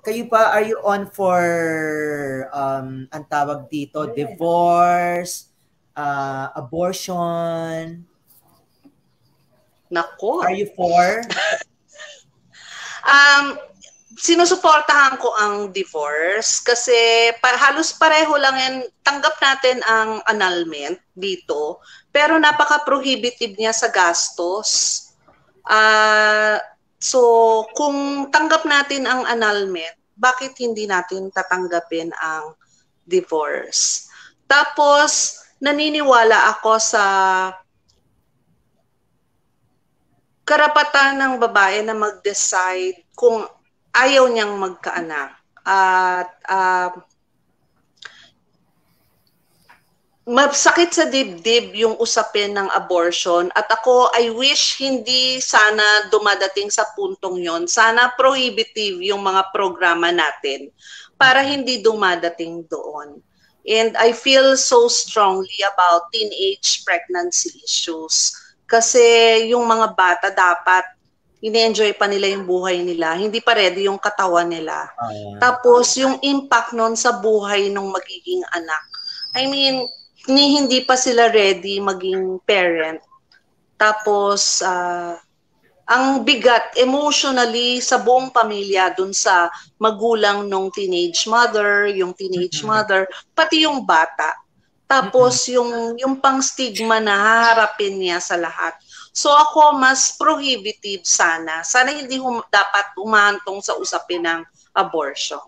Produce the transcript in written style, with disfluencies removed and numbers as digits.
kayo pa, are you on for, ang tawag dito, divorce, abortion? Nako. Are you for? Sinusuportahan ko ang divorce kasi halos pareho lang yan. Tanggap natin ang annulment dito, pero napaka-prohibitive niya sa gastos. So, kung tanggap natin ang annulment, bakit hindi natin tatanggapin ang divorce? Tapos, naniniwala ako sa karapatan ng babae na mag-decide kung ayaw niyang magkaanak. At masakit sa dibdib yung usapin ng abortion. At ako, I wish hindi sana dumadating sa puntong yon. Sana prohibitive yung mga programa natin para hindi dumadating doon. And I feel so strongly about teenage pregnancy issues. Kasi yung mga bata dapat ini-enjoy pa nila yung buhay nila. Hindi pa ready yung katawan nila. Tapos yung impact nun sa buhay ng magiging anak. I mean, hindi pa sila ready maging parent. Tapos, ang bigat emotionally sa buong pamilya dun sa magulang ng teenage mother, yung teenage mother, pati yung bata. Tapos yung pang stigma na haharapin niya sa lahat. So ako mas prohibitive sana. Sana hindi dapat humantong sa usapin ng abortion.